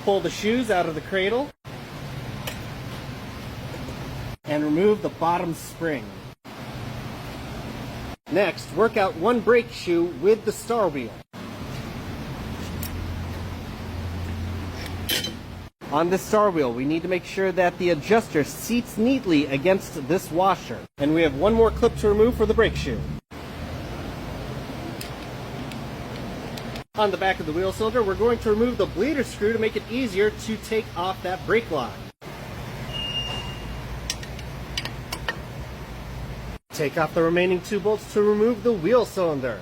pull the shoes out of the cradle and remove the bottom spring. Next, work out one brake shoe with the star wheel. On this star wheel, we need to make sure that the adjuster seats neatly against this washer. And we have one more clip to remove for the brake shoe. On the back of the wheel cylinder, we're going to remove the bleeder screw to make it easier to take off that brake line. Take off the remaining 2 bolts to remove the wheel cylinder.